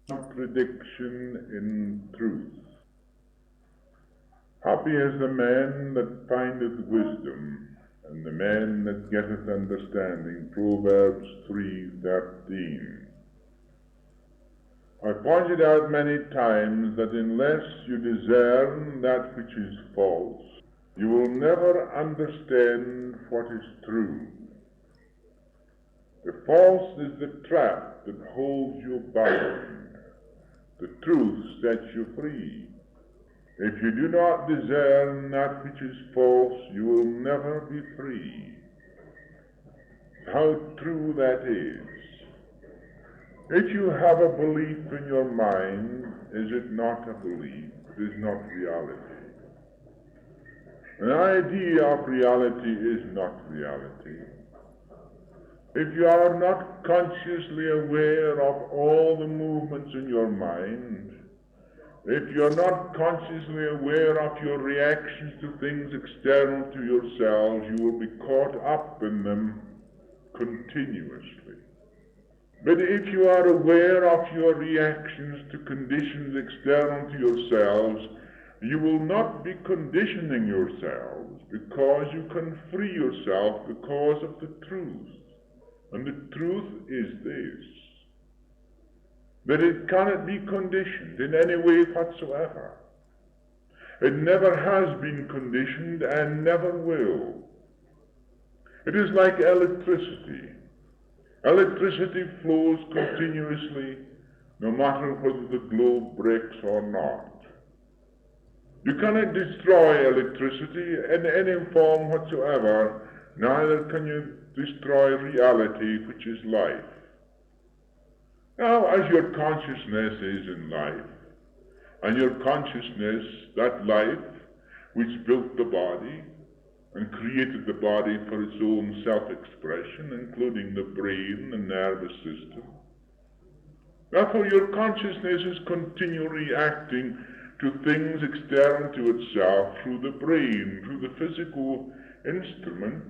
Contradiction in truth. Happy is the man that findeth wisdom, and the man that getteth understanding. Proverbs 3:13. I pointed out many times that unless you discern that which is false, you will never understand what is true. The false is the trap that holds you bound. The truth sets you free. If you do not discern that which is false, you will never be free. How true that is. If you have a belief in your mind, is it not a belief? It is not reality. An idea of reality is not reality. If you are not consciously aware of all the movements in your mind, if you are not consciously aware of your reactions to things external to yourselves, you will be caught up in them continuously. But if you are aware of your reactions to conditions external to yourselves, you will not be conditioning yourselves, because you can free yourself because of the truth. And the truth is this, that it cannot be conditioned in any way whatsoever. It never has been conditioned and never will. It is like electricity. Electricity flows continuously, no matter whether the globe breaks or not. You cannot destroy electricity in any form whatsoever, neither can you destroy reality, which is life. Now, as your consciousness is in life, and your consciousness, that life which built the body and created the body for its own self-expression, including the brain, the nervous system, therefore your consciousness is continually reacting to things external to itself through the brain, through the physical instrument.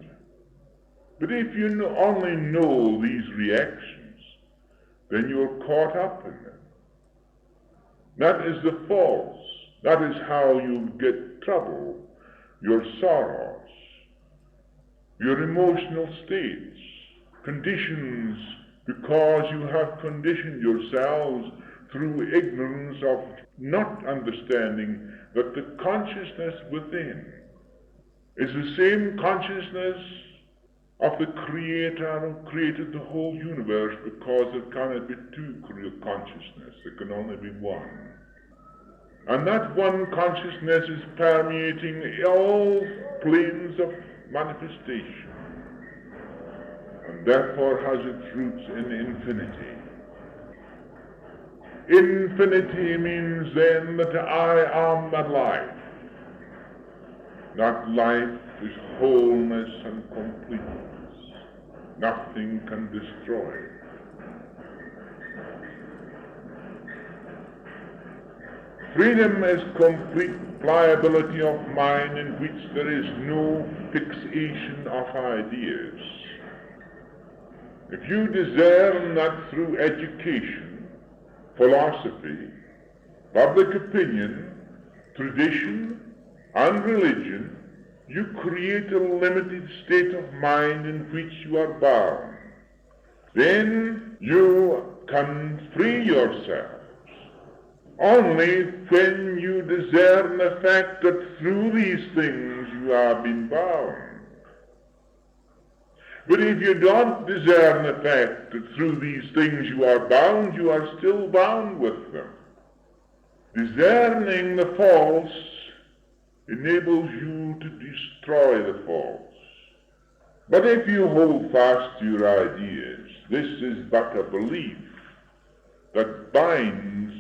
But if you only know these reactions, then you're caught up in them. That is the false. That is how you get trouble, your sorrows, your emotional states, conditions, because you have conditioned yourselves through ignorance of not understanding that the consciousness within is the same consciousness of the Creator who created the whole universe, because there cannot be two consciousness, there can only be one. And that one consciousness is permeating all planes of manifestation, and therefore has its roots in infinity. Infinity means then that I am that life. That life is wholeness and completeness. Nothing can destroy it. Freedom is complete pliability of mind in which there is no fixation of ideas. If you discern that through education, philosophy, public opinion, tradition, and religion, you create a limited state of mind in which you are bound, then you can free yourselves only when you discern the fact that through these things you have been bound. But if you don't discern the fact that through these things you are still bound with them. Discerning the false enables you to destroy the false. But if you hold fast to your ideas, this is but a belief that binds,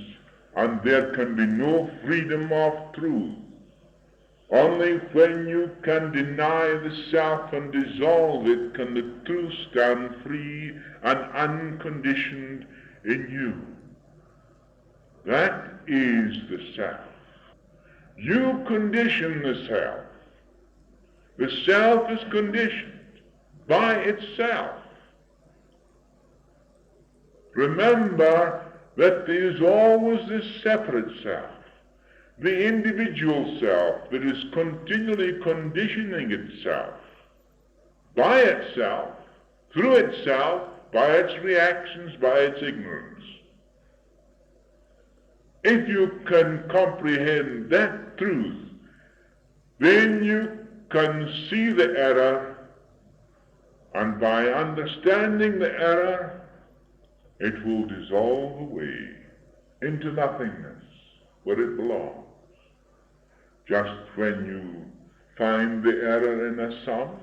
and there can be no freedom of truth. Only when you can deny the self and dissolve it can the truth stand free and unconditioned in you. That is the self. You condition the self. The self is conditioned by itself. Remember that there is always this separate self, the individual self that is continually conditioning itself, by itself, through itself, by its reactions, by its ignorance. If you can comprehend that truth, then you can see the error, and by understanding the error, it will dissolve away into nothingness where it belongs. Just when you find the error in a sum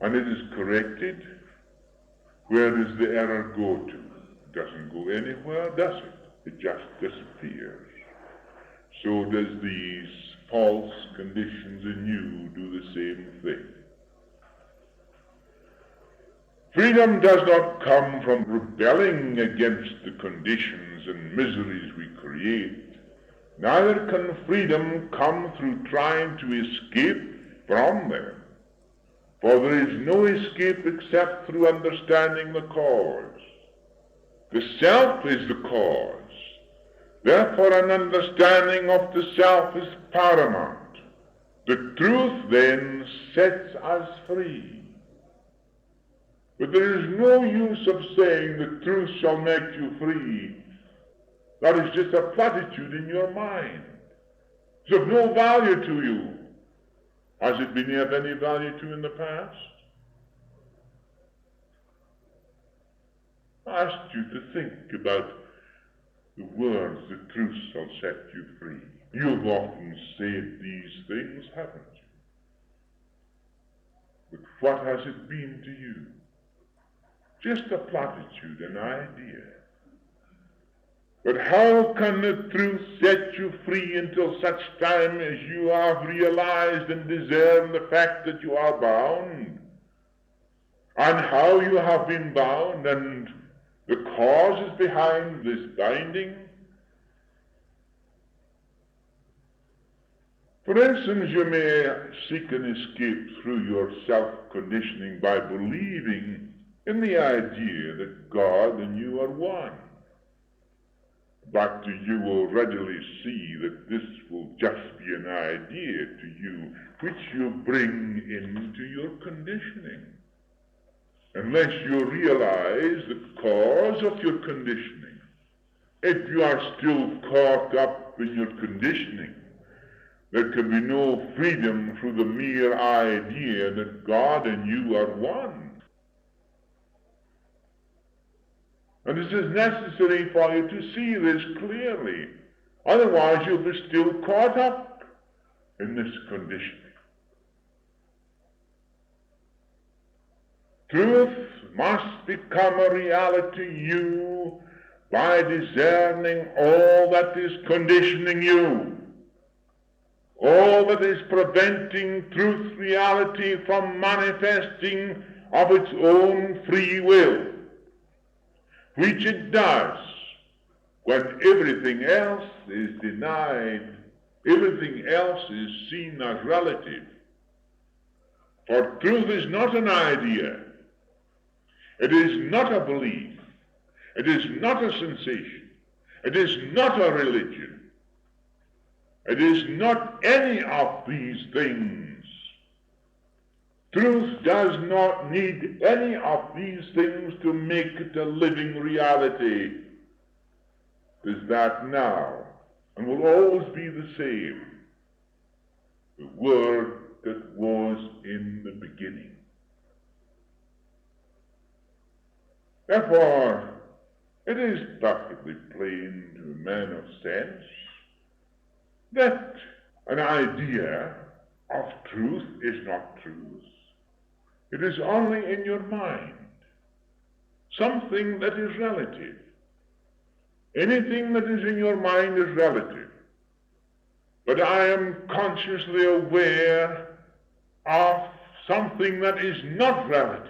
and it is corrected, where does the error go to? It doesn't go anywhere, does it? It just disappears. So does these false conditions in you do the same thing. Freedom does not come from rebelling against the conditions and miseries we create. Neither can freedom come through trying to escape from them. For there is no escape except through understanding the cause. The self is the cause. Therefore, an understanding of the self is paramount. The truth then sets us free. But there is no use of saying the truth shall make you free. That is just a platitude in your mind. It's of no value to you. Has it been of any value to you in the past? I asked you to think about the words, the truth shall set you free. You've often said these things, haven't you? But what has it been to you? Just a platitude, an idea. But how can the truth set you free until such time as you have realized and discerned the fact that you are bound, and how you have been bound, and the causes behind this binding? For instance, you may seek an escape through your self-conditioning by believing in the idea that God and you are one. But you will readily see that this will just be an idea to you which you bring into your conditioning. Unless you realize the cause of your conditioning. If you are still caught up in your conditioning, there can be no freedom through the mere idea that God and you are one. And it is necessary for you to see this clearly. Otherwise you'll be still caught up in this conditioning. Truth must become a reality to you by discerning all that is conditioning you, all that is preventing truth reality from manifesting of its own free will, which it does when everything else is denied, everything else is seen as relative. For truth is not an idea. It is not a belief. It is not a sensation. It is not a religion. It is not any of these things. Truth does not need any of these things to make it a living reality. It is that now, and will always be the same. The Word that was in the beginning. Therefore, it is perfectly plain to a man of sense that an idea of truth is not truth. It is only in your mind, something that is relative. Anything that is in your mind is relative. But I am consciously aware of something that is not relative.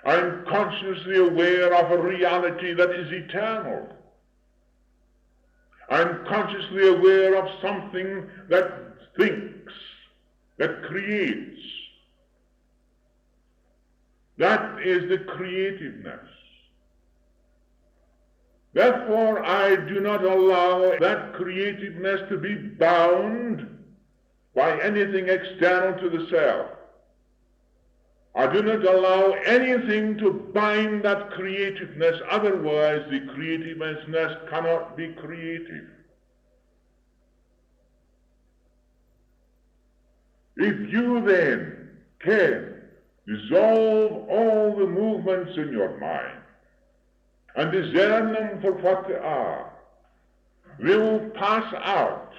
I am consciously aware of a reality that is eternal. I am consciously aware of something that thinks, that creates. That is the creativeness. Therefore, I do not allow that creativeness to be bound by anything external to the self. I do not allow anything to bind that creativeness, otherwise the creativeness cannot be creative. If you then can dissolve all the movements in your mind and discern them for what they are, they will pass out.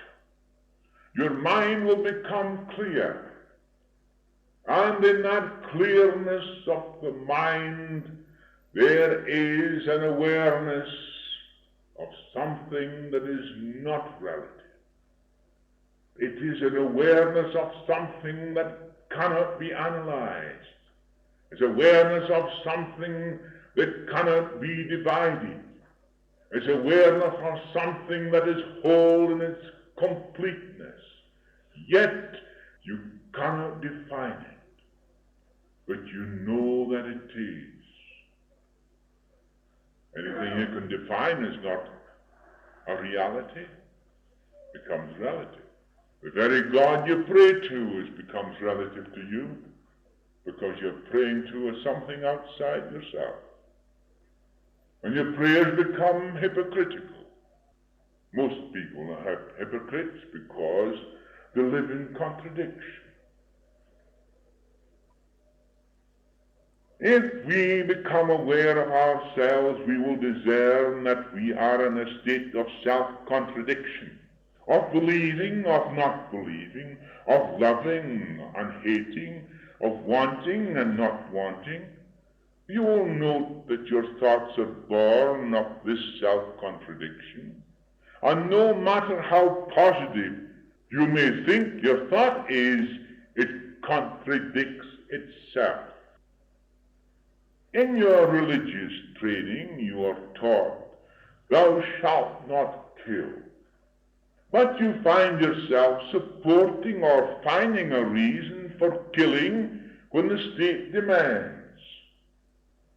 Your mind will become clear. And in that clearness of the mind, there is an awareness of something that is not relative. It is an awareness of something that cannot be analyzed. It's awareness of something that cannot be divided. It's awareness of something that is whole in its completeness. Yet you cannot define it, but you know that it is. Anything you can define is not a reality, it becomes relative. The very God you pray to becomes relative to you because you're praying to something outside yourself. And your prayers become hypocritical. Most people are hypocrites because they live in contradiction. If we become aware of ourselves, we will discern that we are in a state of self-contradiction, of believing, of not believing, of loving and hating, of wanting and not wanting. You will note that your thoughts are born of this self-contradiction. And no matter how positive you may think your thought is, it contradicts itself. In your religious training, you are taught, thou shalt not kill. But you find yourself supporting or finding a reason for killing when the state demands.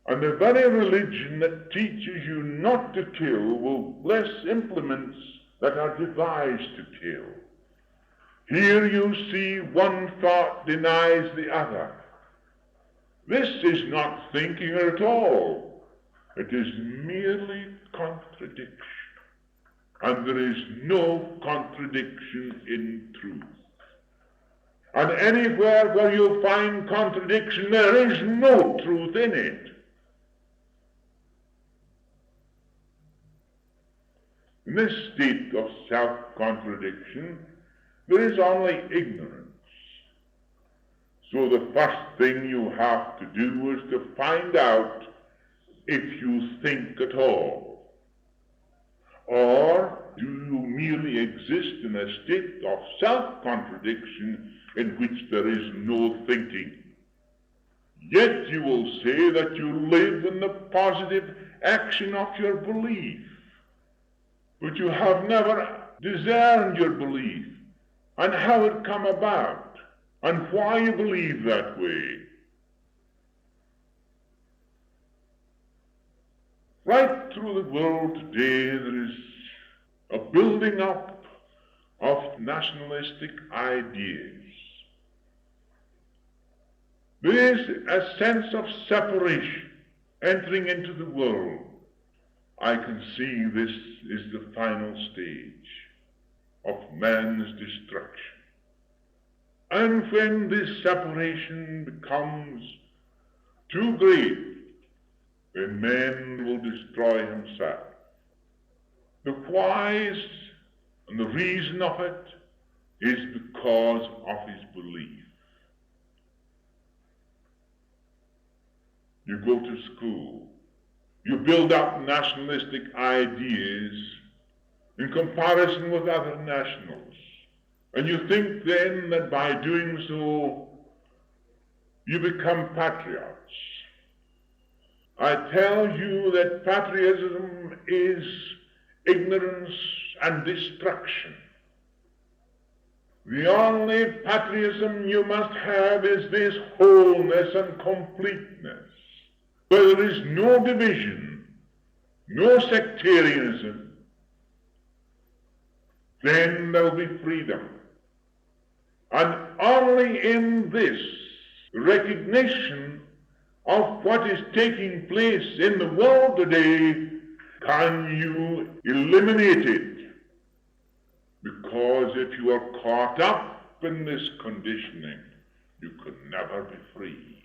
And the very religion that teaches you not to kill will bless implements that are devised to kill. Here you see one thought denies the other. This is not thinking at all. It is merely contradiction. And there is no contradiction in truth. And anywhere where you find contradiction, there is no truth in it. In this state of self-contradiction, there is only ignorance. So the first thing you have to do is to find out if you think at all. Or do you merely exist in a state of self-contradiction in which there is no thinking? Yet you will say that you live in the positive action of your belief. But you have never discerned your belief and how it come about and why you believe that way. Right through the world today, there is a building up of nationalistic ideas. There is a sense of separation entering into the world. I can see this is the final stage of man's destruction. And when this separation becomes too great, then man will destroy himself. The whys and the reason of it is because of his belief. You go to school. You build up nationalistic ideas in comparison with other nationals. And you think then that by doing so, you become patriots. I tell you that patriotism is ignorance and destruction. The only patriotism you must have is this wholeness and completeness, where there is no division, no sectarianism, then there will be freedom. And only in this recognition of what is taking place in the world today can you eliminate it. Because if you are caught up in this conditioning, you could never be free.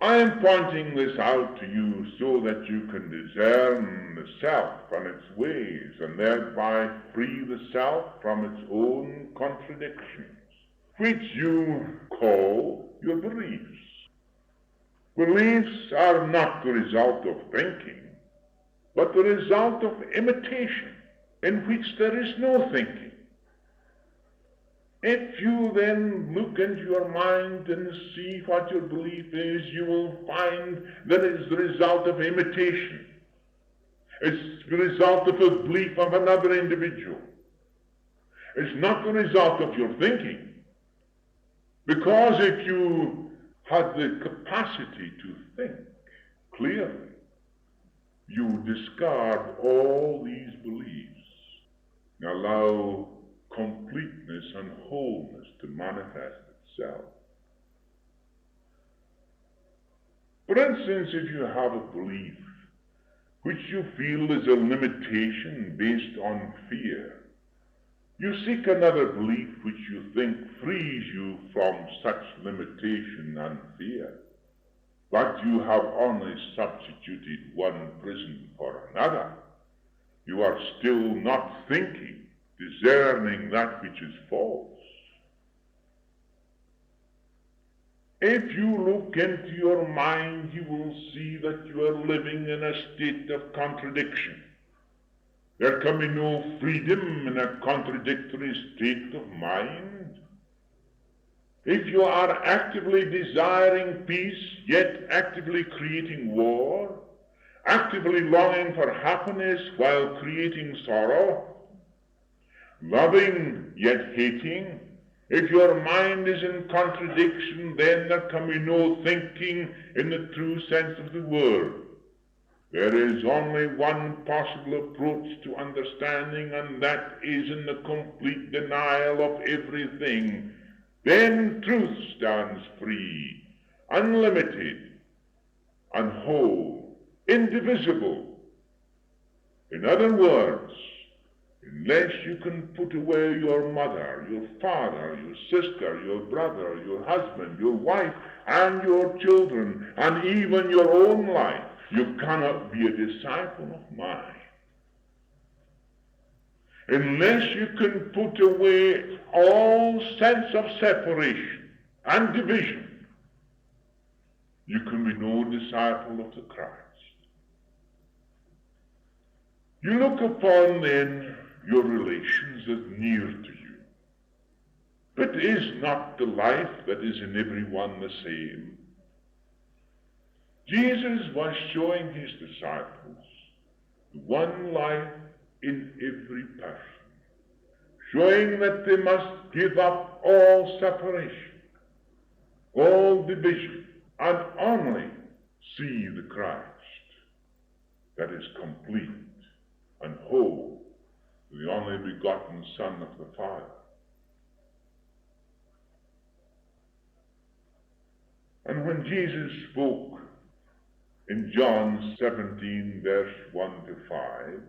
I am pointing this out to you so that you can discern the self and its ways, and thereby free the self from its own contradictions, which you call your beliefs. Beliefs are not the result of thinking, but the result of imitation, in which there is no thinking. If you then look into your mind and see what your belief is, you will find that it is the result of imitation. It's the result of a belief of another individual. It's not the result of your thinking. Because if you had the capacity to think clearly, you discard all these beliefs and allow completeness and wholeness to manifest itself. For instance, if you have a belief which you feel is a limitation based on fear, you seek another belief which you think frees you from such limitation and fear. But you have only substituted one prison for another. You are still not thinking, discerning that which is false. If you look into your mind, you will see that you are living in a state of contradiction. There can be no freedom in a contradictory state of mind. If you are actively desiring peace, yet actively creating war, actively longing for happiness while creating sorrow, loving yet hating, if your mind is in contradiction, then there can be no thinking in the true sense of the word. There is only one possible approach to understanding, and that is in the complete denial of everything. Then truth stands free, unlimited, and whole, indivisible. In other words, unless you can put away your mother, your father, your sister, your brother, your husband, your wife, and your children, and even your own life, you cannot be a disciple of mine. Unless you can put away all sense of separation and division, you can be no disciple of the Christ. You look upon then your relations as near to you. But is not the life that is in everyone the same? Jesus was showing his disciples the one life in every person, showing that they must give up all separation, all division, and only see the Christ that is complete and whole, the only begotten Son of the Father. And when Jesus spoke in John 17, verse 1 to 5,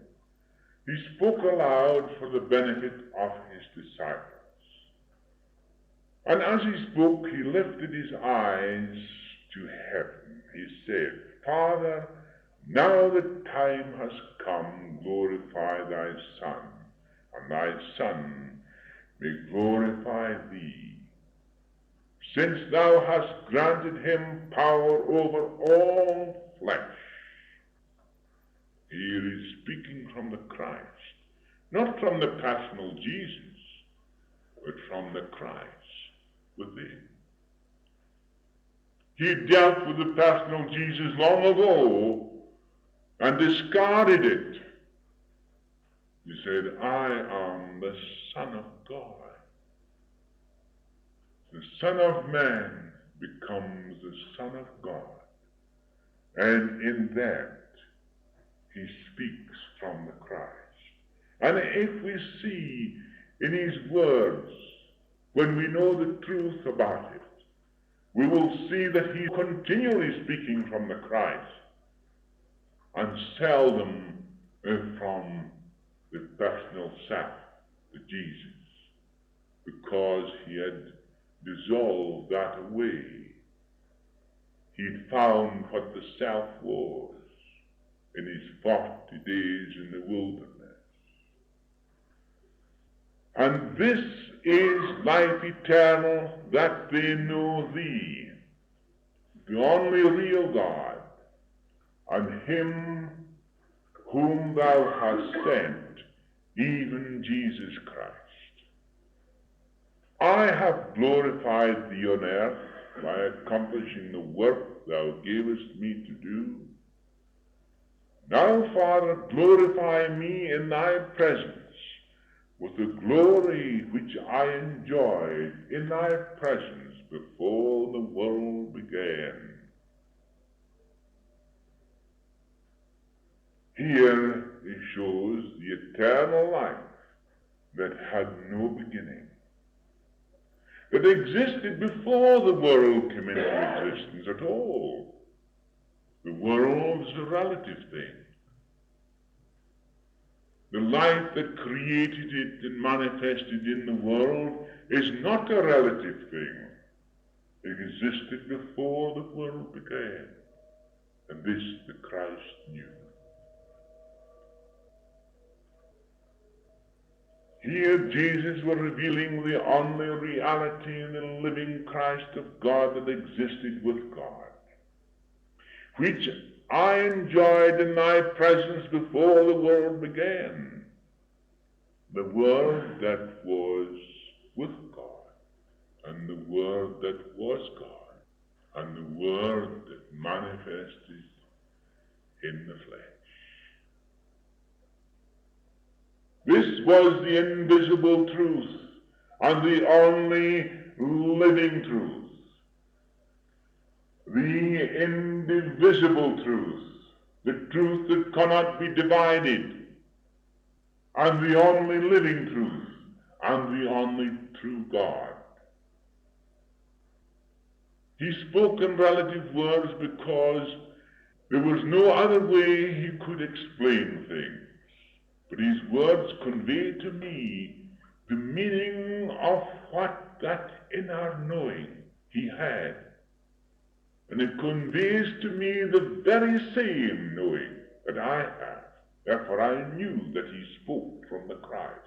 he spoke aloud for the benefit of his disciples. And as he spoke, he lifted his eyes to heaven. He said, Father, now the time has come, glorify thy Son, and thy Son may glorify thee, since thou hast granted him power over all flesh. Here is speaking from the Christ, not from the personal Jesus, but from the Christ within. He dealt with the personal Jesus long ago and discarded it. He said, I am the Son of God. The Son of Man becomes the Son of God And in that, he speaks from the Christ. And if we see in his words, when we know the truth about it, we will see that he's continually speaking from the Christ and seldom from the personal self, the Jesus, because he had dissolved that away. He'd found what the self was in his 40 days in the wilderness. And this is life eternal, that they know thee, the only real God, and him whom thou hast sent, even Jesus Christ. I have glorified thee on earth by accomplishing the work thou gavest me to do. Now, Father, glorify me in thy presence with the glory which I enjoyed in thy presence before the world began. Here he shows the eternal life that had no beginning, that existed before the world came into existence at all. The world is a relative thing. The life that created it and manifested in the world is not a relative thing. It existed before the world began, and this the Christ knew. Here Jesus was revealing the only reality in the living Christ of God that existed with God, which I enjoyed in thy presence before the world began. The Word that was with God, and the Word that was God, and the Word that manifested in the flesh. This was the invisible truth, and the only living truth, the indivisible truth, the truth that cannot be divided, and the only living truth, and the only true God. He spoke in relative words because there was no other way he could explain things. But his words convey to me the meaning of what that inner knowing he had. And it conveys to me the very same knowing that I have. Therefore I knew that he spoke from the Christ.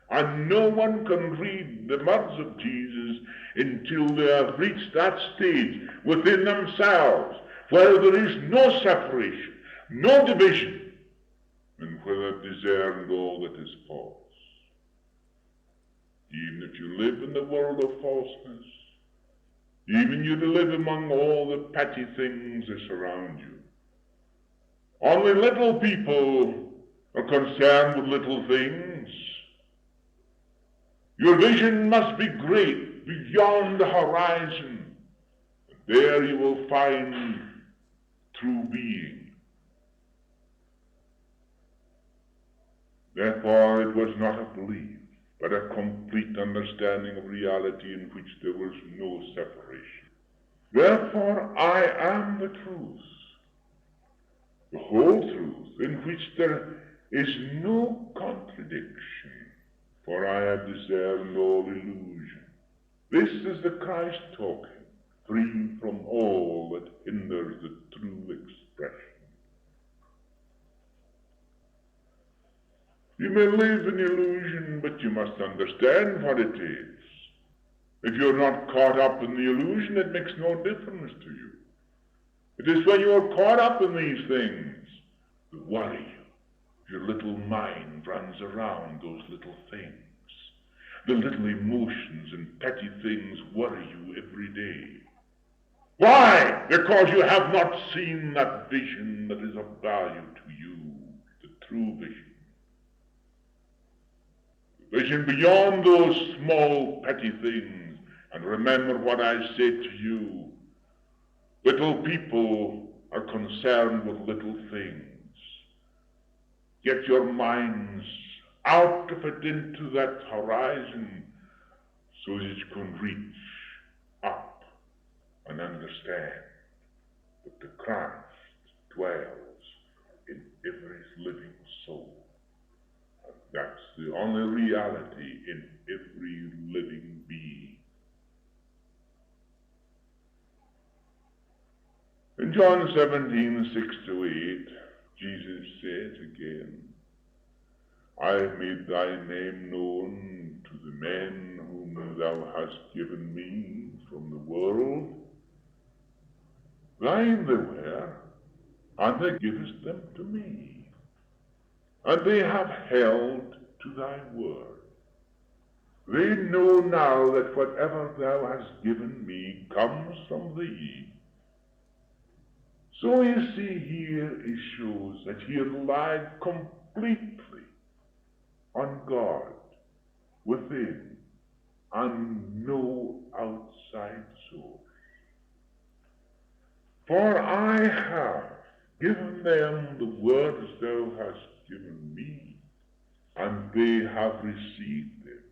And no one can read the words of Jesus until they have reached that stage within themselves where there is no separation, no division, and whether discern all that is false. Even if you live in the world of falseness, even you live among all the petty things that surround you, only little people are concerned with little things. Your vision must be great, beyond the horizon. There you will find true being. Therefore, it was not a belief, but a complete understanding of reality in which there was no separation. Therefore, I am the truth, the whole truth, in which there is no contradiction, for I have discerned all illusion. This is the Christ talking, free from all that hinders the true expression. You may live in illusion, but you must understand what it is. If you're not caught up in the illusion, it makes no difference to you. It is when you are caught up in these things that worry you. Your little mind runs around those little things. The little emotions and petty things worry you every day. Why? Because you have not seen that vision that is of value to you, the true vision. Vision beyond those small petty things. And remember what I said to you. Little people are concerned with little things. Get your minds out of it into that horizon so that you can reach up and understand that the Christ dwells in every living soul. And that's the only reality in every living being. In John 17:6-8, Jesus says again, I have made thy name known to the men whom thou hast given me from the world. Thine they were, and thou givest them to me. And they have held to thy word. They know now that whatever thou hast given me comes from thee. So you see here, it shows that he relied completely on God within and no outside source. For I have given them the words thou hast given me, and they have received them.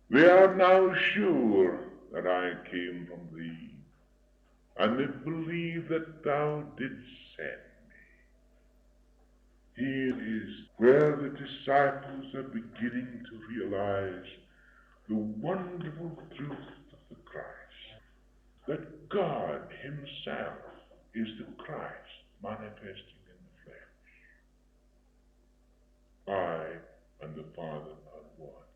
They are now sure that I came from thee, and they believe that thou didst send me. Here is where the disciples are beginning to realize the wonderful truth of the Christ, that God himself is the Christ manifesting in the flesh. I and the Father are one.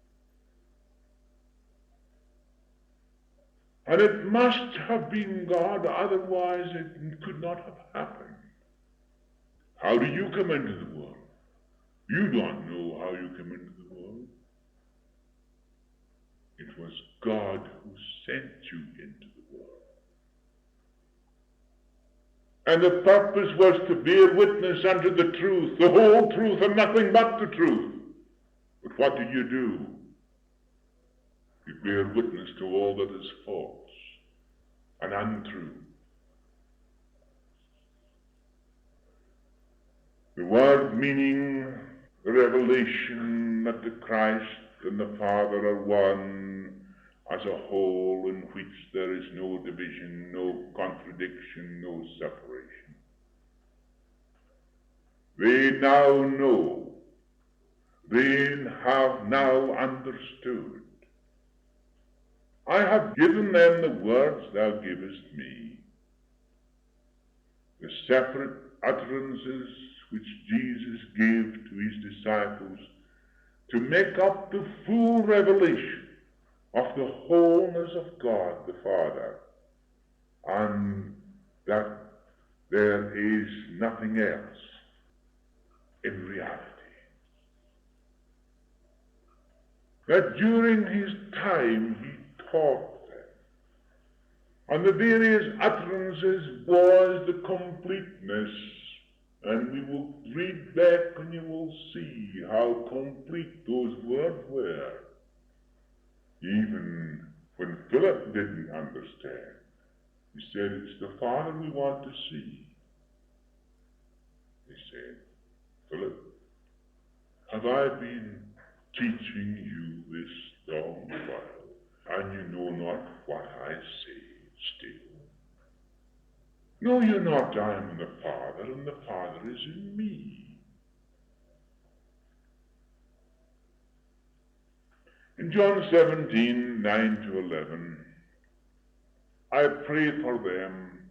And it must have been God, otherwise it could not have happened. How do you come into the world? You don't know how you come into the world. It was God who sent you into the world. And the purpose was to bear witness unto the truth, the whole truth and nothing but the truth. But what do? You bear witness to all that is false and untrue. The word meaning the revelation that the Christ and the Father are one as a whole in which there is no division, no contradiction, no separation. They now know, they have now understood. I have given them the words thou givest me, the separate utterances which Jesus gave to his disciples to make up the full revelation of the wholeness of God the Father, and that there is nothing else in reality. That during his time he taught them, and the various utterances was the completeness. And we will read back and you will see how complete those words were. Even when Philip didn't understand, he said, it's the Father we want to see. He said, Philip, have I been teaching you this long while, and you know not what I say still? Know you not I am in the Father, and the Father is in me? In John 17:9-11, I pray for them,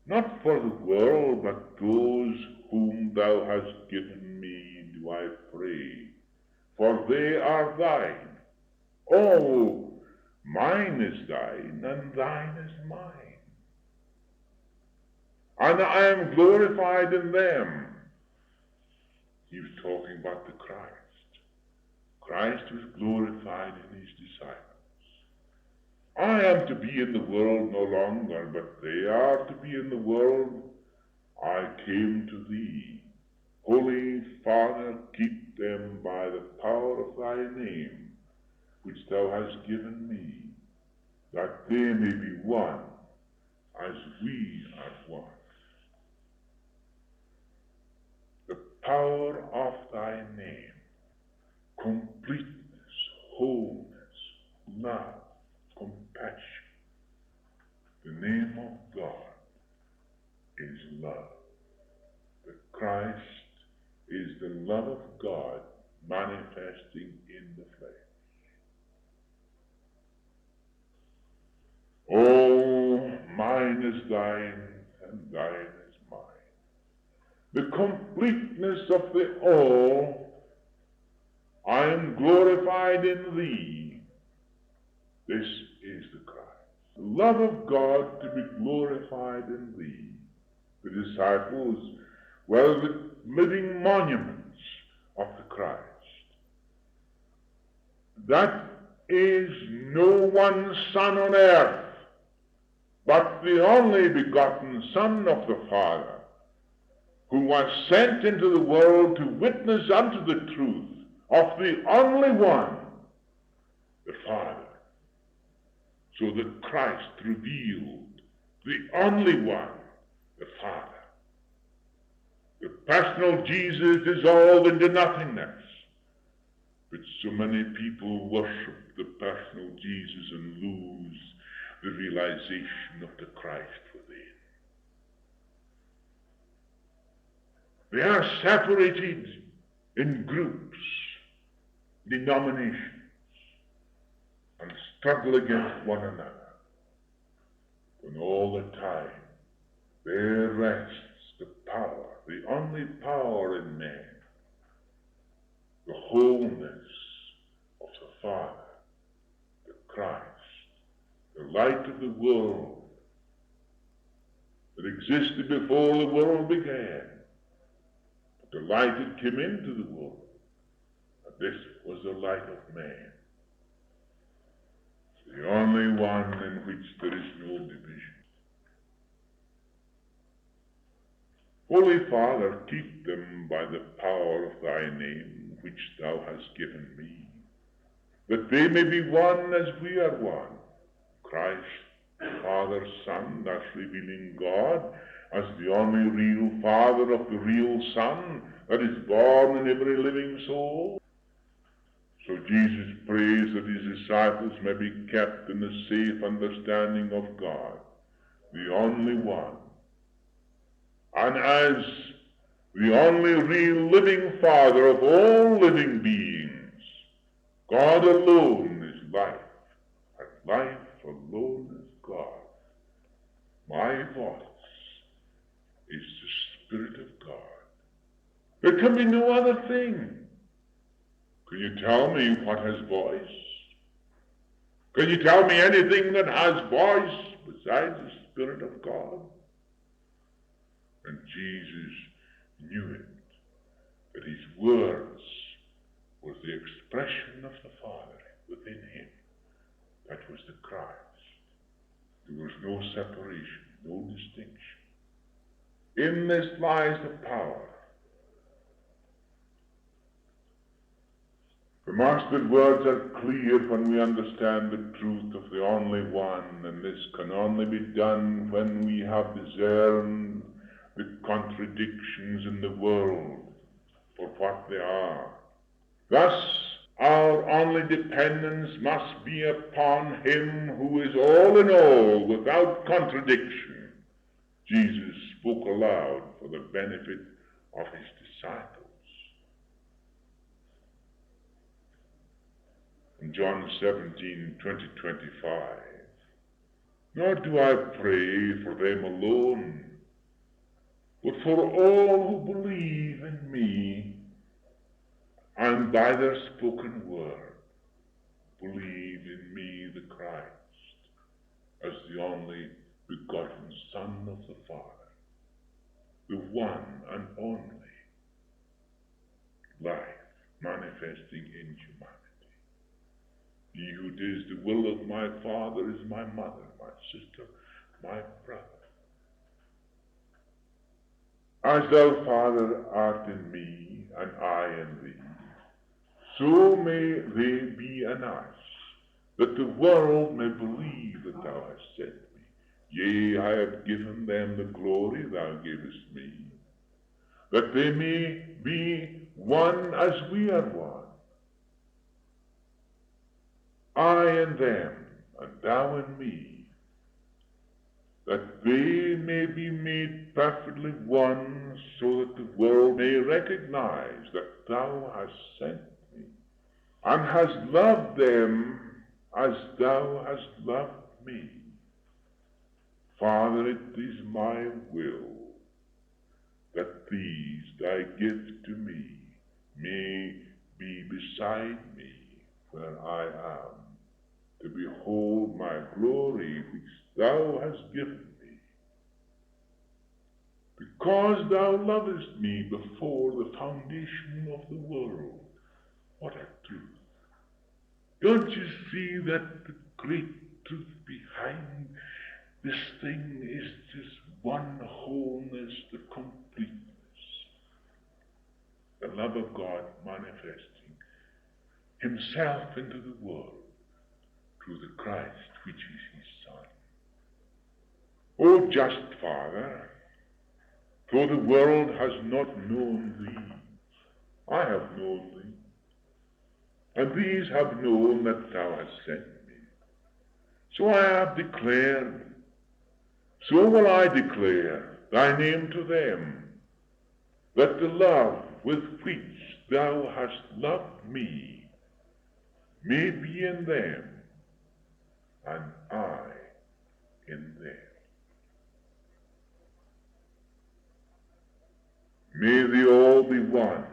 not for the world, but those whom thou hast given me do I pray, for they are thine. Oh, mine is thine, and thine is mine. And I am glorified in them. He was talking about the Christ. Christ was glorified in his disciples. I am to be in the world no longer, but they are to be in the world. I came to thee. Holy Father, keep them by the power of thy name, which thou hast given me, that they may be one, as we are one. The power of thy name, completeness, wholeness, love, compassion. The name of God is love. The Christ is the love of God manifesting in the flesh. Oh, mine is thine, and thine is mine. The completeness of the all, I am glorified in thee. This is the Christ. The love of God to be glorified in thee. The disciples were the living monuments of the Christ. That is no one Son on earth, but the only begotten Son of the Father, who was sent into the world to witness unto the truth of the only one, the Father. So that Christ revealed the only one, the Father. The personal Jesus dissolved into nothingness. But so many people worship the personal Jesus and lose the realization of the Christ within. They are separated in groups, denominations, and struggle against one another. When all the time there rests the power, the only power in man, the wholeness of the Father, the Christ, the light of the world that existed before the world began. But the light that came into the world, and this was the light of man. The only one in which there is no division. Holy Father, keep them by the power of thy name, which thou hast given me, that they may be one as we are one. Christ, Father, Son, thus revealing God as the only real Father of the real Son that is born in every living soul. So Jesus prays that his disciples may be kept in the safe understanding of God, the only one. And as the only real living Father of all living beings, God alone is life, and life alone is God. My voice is the Spirit of God. There can be no other thing. Can you tell me what has voice? Can you tell me anything that has voice besides the Spirit of God? And Jesus knew it, that his words was the expression of the Father within him. That was the Christ. There was no separation, no distinction. In this lies the power. The mastered words are clear when we understand the truth of the only one, and this can only be done when we have discerned the contradictions in the world for what they are. Thus, our only dependence must be upon him who is all in all, without contradiction. Jesus spoke aloud for the benefit of his disciples. In John 17:20-25, nor do I pray for them alone, but for all who believe in me, and by their spoken word believe in me, the Christ, as the only begotten Son of the Father, the one and only life manifesting in humanity. He who does the will of my Father is my mother, my sister, my brother. As thou, Father, art in me, and I in thee, so may they be in us, that the world may believe that thou hast sent me. Yea, I have given them the glory thou gavest me, that they may be one as we are one, I and them, and thou and me, that they may be made perfectly one, so that the world may recognize that thou hast sent me, and hast loved them as thou hast loved me. Father, it is my will that these thy gift to me may be beside me where I am, to behold my glory which thou hast given me, because thou lovest me before the foundation of the world. What a truth! Don't you see that the great truth behind this thing is this one wholeness, the completeness, the love of God manifesting himself into the world through the Christ, which is his Son. O just Father, though the world has not known thee, I have known thee, and these have known that thou hast sent me. So I have declared, so will I declare thy name to them, that the love with which thou hast loved me may be in them, and I in them. May they all be one,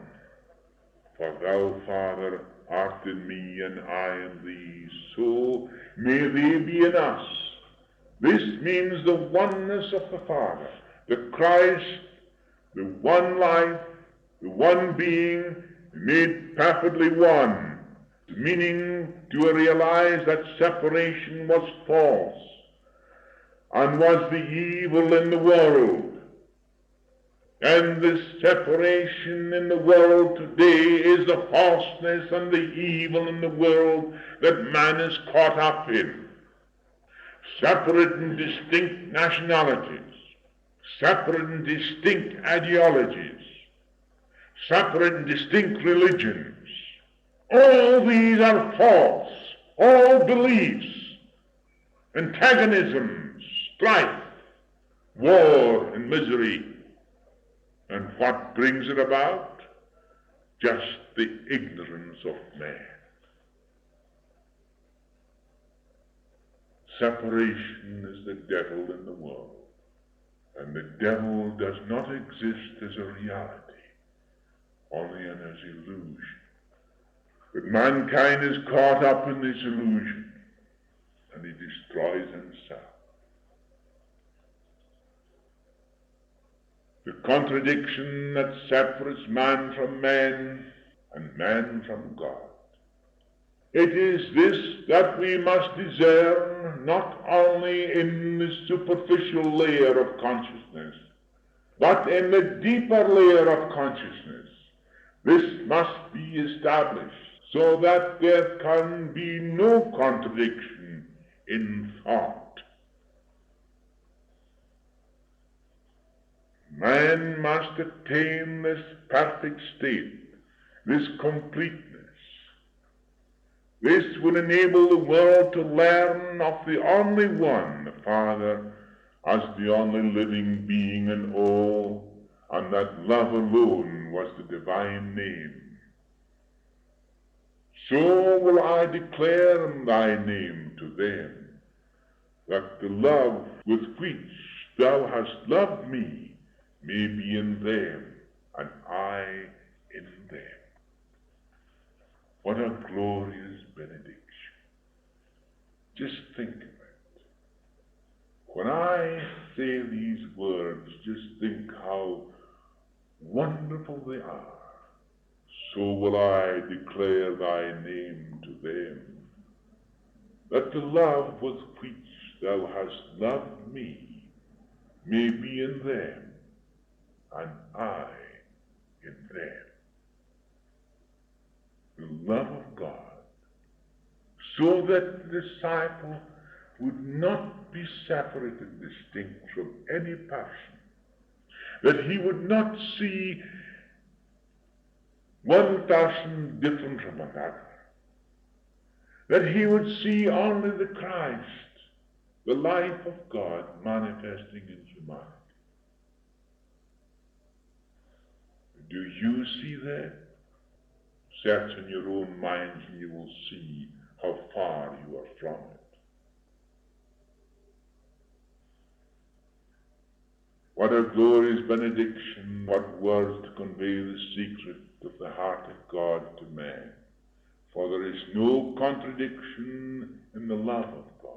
for thou, Father, art in me, and I in thee, so may they be in us. This means the oneness of the Father, the Christ, the one life, the one being, made perfectly one, meaning to realize that separation was false and was the evil in the world. And this separation in the world today is the falseness and the evil in the world that man is caught up in. Separate and distinct nationalities, separate and distinct ideologies, separate and distinct religions. All these are false. All beliefs, antagonisms, strife, war, and misery. And what brings it about? Just the ignorance of man. Separation is the devil in the world, and the devil does not exist as a reality, only as illusion. But mankind is caught up in this illusion, and he destroys himself. The contradiction that separates man from man and man from God. It is this that we must discern not only in the superficial layer of consciousness, but in the deeper layer of consciousness. This must be established so that there can be no contradiction in thought. Man must attain this perfect state, this completeness. This will enable the world to learn of the only one, the Father, as the only living being in all, and that love alone was the divine name. So will I declare thy name to them, that the love with which thou hast loved me may be in them, and I in them. What a glorious benediction. Just think of it. When I say these words, just think how wonderful they are. So will I declare thy name to them, that the love with which thou hast loved me may be in them, and I in them. The love of God, so that the disciple would not be separate and distinct from any person, that he would not see one person different from another, that he would see only the Christ, the life of God manifesting in humanity. Do you see that? Search in your own minds and you will see how far you are from it. What a glorious benediction, what words to convey the secret of the heart of God to man. For there is no contradiction in the love of God.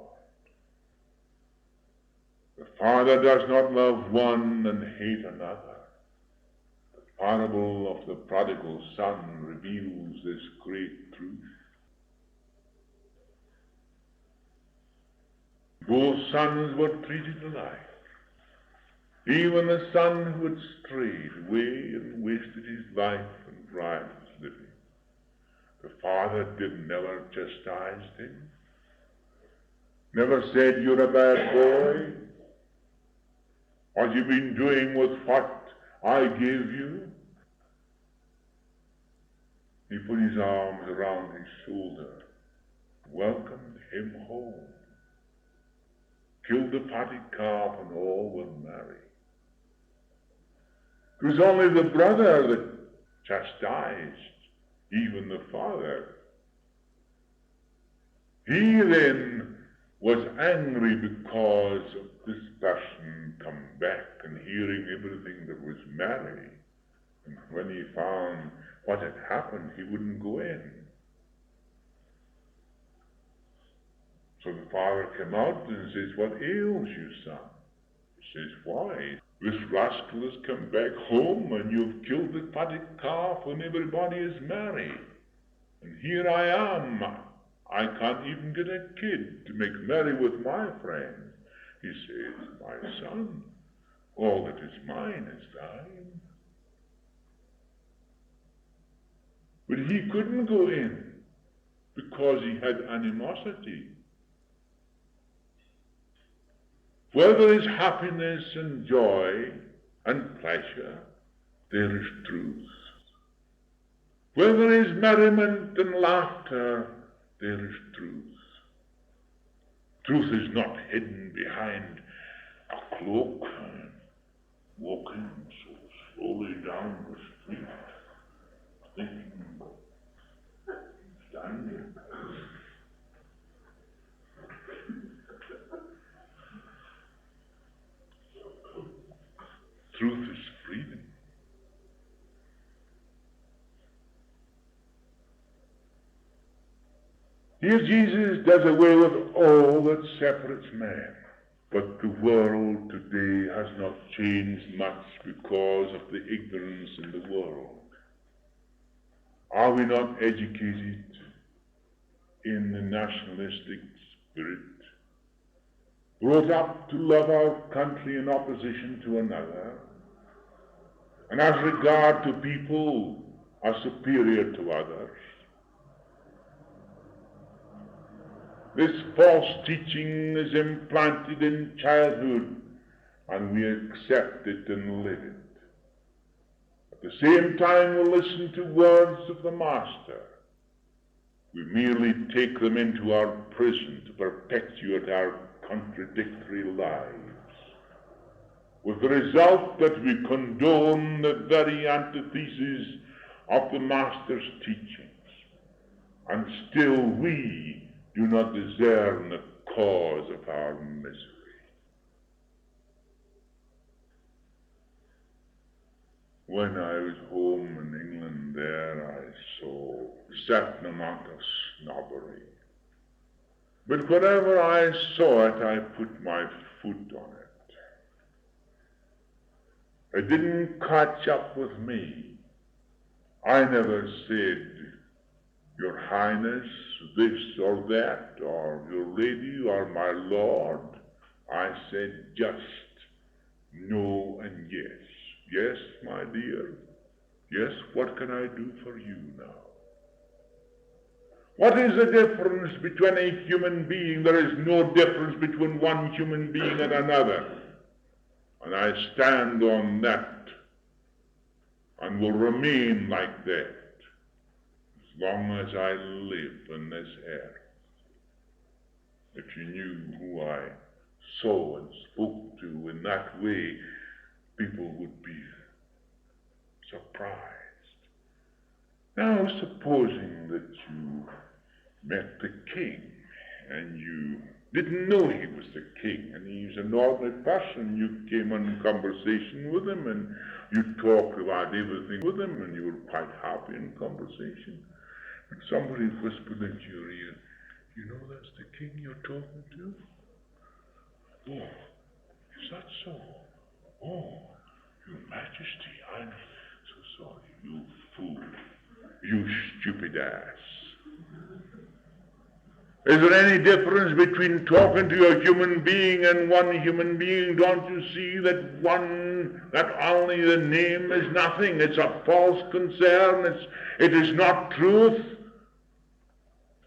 The Father does not love one and hate another. The parable of the prodigal son reveals this great truth. Both sons were treated alike. Even the son who had strayed away and wasted his life and riotous living, the father did never chastise him, never said, "You're a bad boy. What you've been doing with what I gave you?" He put his arms around his shoulder, welcomed him home, killed the fatted calf, and all were merry. It was only the brother that chastised, even the father. He then was angry because of this person come back and hearing everything that was merry. And when he found what had happened, he wouldn't go in. So the father came out and says, "What ails you, son?" He says, "Why? This rascal has come back home and you've killed the fatted calf and everybody is merry. And here I am. I can't even get a kid to make merry with my friend." He says, "My son, all that is mine is thine." But he couldn't go in because he had animosity. Where there is happiness and joy and pleasure, there is truth. Where there is merriment and laughter, there is truth. Truth is not hidden behind a cloak, walking so slowly down the street, thinking, standing. Truth is freedom. Here Jesus does away with all that separates man. But the world today has not changed much because of the ignorance in the world. Are we not educated in the nationalistic spirit? Brought up to love our country in opposition to another? And as regard to people are superior to others? This false teaching is implanted in childhood, and we accept it and live it. At the same time, we listen to words of the Master. We merely take them into our prison to perpetuate our contradictory lives, with the result that we condone the very antithesis of the Master's teachings, and still we do not discern the cause of our misery. When I was home in England there, I saw a certain amount of snobbery. But whenever I saw it, I put my foot on it. It didn't catch up with me. I never said, "Your Highness, this or that, or Your Lady, or my Lord." I said just no and yes. "Yes, my dear. Yes, what can I do for you now?" What is the difference between a human being? There is no difference between one human being and another. And I stand on that and will remain like that as long as I live on this earth. If you knew who I saw and spoke to in that way, people would be surprised. Now, supposing that you met the king and you didn't know he was the king, and he's an ordinary person. You came in conversation with him and you talked about everything with him and you were quite happy in conversation. And somebody whispered into your ear, "You know that's the king you're talking to?" "Oh, is that so? Oh, your majesty, I'm so sorry." "You fool, you stupid ass. Is there any difference between talking to a human being and one human being? Don't you see that only the name is nothing? It's a false concern. It is not truth.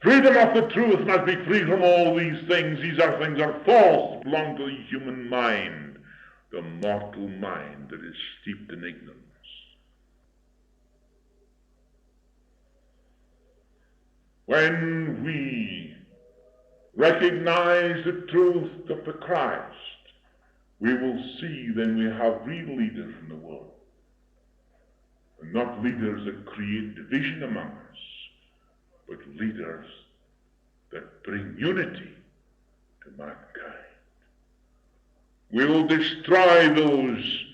Freedom of the truth must be free from all these things. These things are false, belong to the human mind, the mortal mind that is steeped in ignorance. When we recognize the truth of the Christ, we will see then we have real leaders in the world, and not leaders that create division among us, but leaders that bring unity to mankind. We will destroy those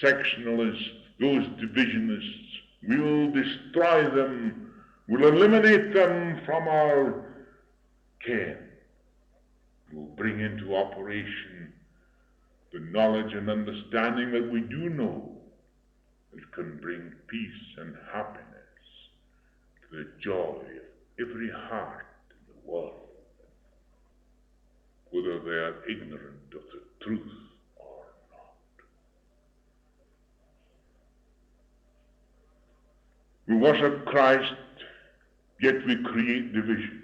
sectionalists, those divisionists. We will destroy them. We'll eliminate them from our ken. We'll bring into operation the knowledge and understanding that we do know that can bring peace and happiness to the joy of every heart in the world, whether they are ignorant of the truth or not. We worship Christ, yet we create division.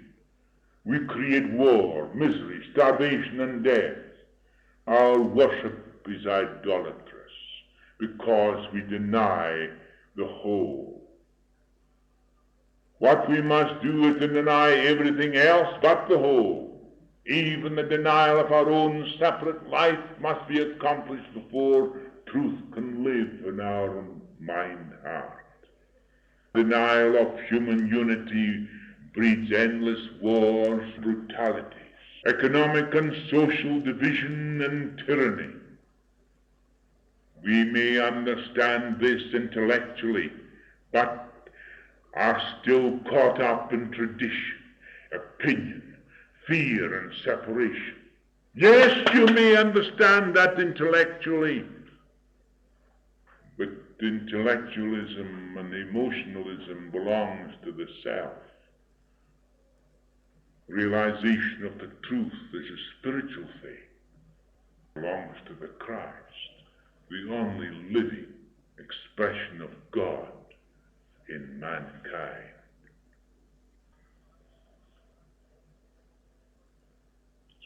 We create war, misery, starvation, and death. Our worship is idolatrous because we deny the whole. What we must do is to deny everything else but the whole. Even the denial of our own separate life must be accomplished before truth can live in our mind heart. Denial of human unity breeds endless wars, brutalities, economic and social division, and tyranny. We may understand this intellectually, but are still caught up in tradition, opinion, fear, and separation. Yes, you may understand that intellectually, but intellectualism and emotionalism belongs to the self. Realization of the truth is a spiritual thing, belongs to the Christ, the only living expression of God in mankind.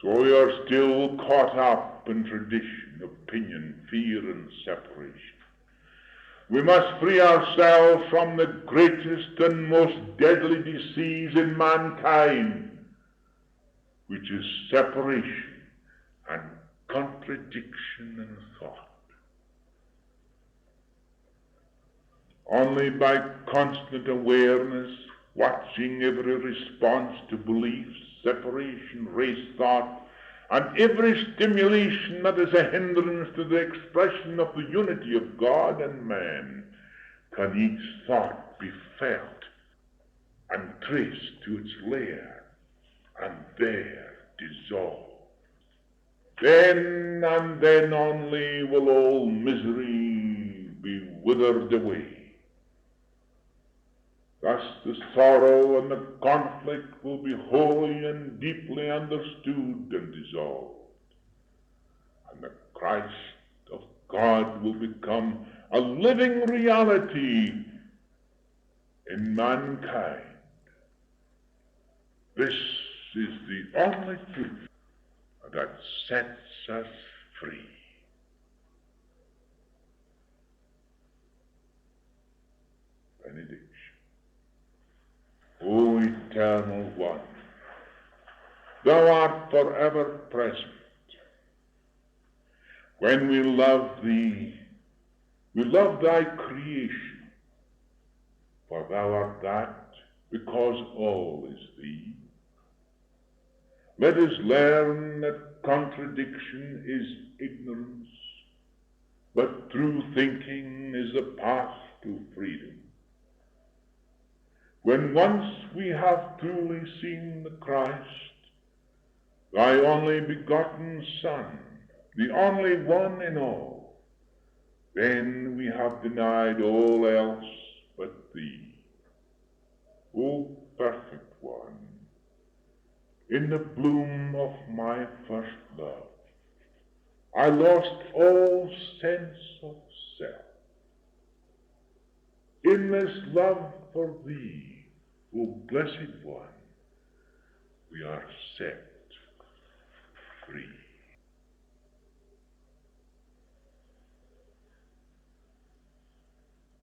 So we are still caught up in tradition, opinion, fear, and separation. We must free ourselves from the greatest and most deadly disease in mankind, which is separation and contradiction in thought. Only by constant awareness, watching every response to beliefs, separation, race thought, and every stimulation that is a hindrance to the expression of the unity of God and man, can each thought be felt and traced to its lair, and there dissolve. Then and then only will all misery be withered away. Thus the sorrow and the conflict will be wholly and deeply understood and dissolved. And the Christ of God will become a living reality in mankind. This is the only truth that sets us free. Benediction. O Eternal One, Thou art forever present. When we love Thee, we love Thy creation, for Thou art that, because all is Thee. Let us learn that contradiction is ignorance, but true thinking is the path to freedom. When once we have truly seen the Christ, Thy only begotten Son, the only one in all, then we have denied all else but Thee. O perfect One, in the bloom of my first love, I lost all sense of self. In this love for Thee, O Blessed One, we are set free.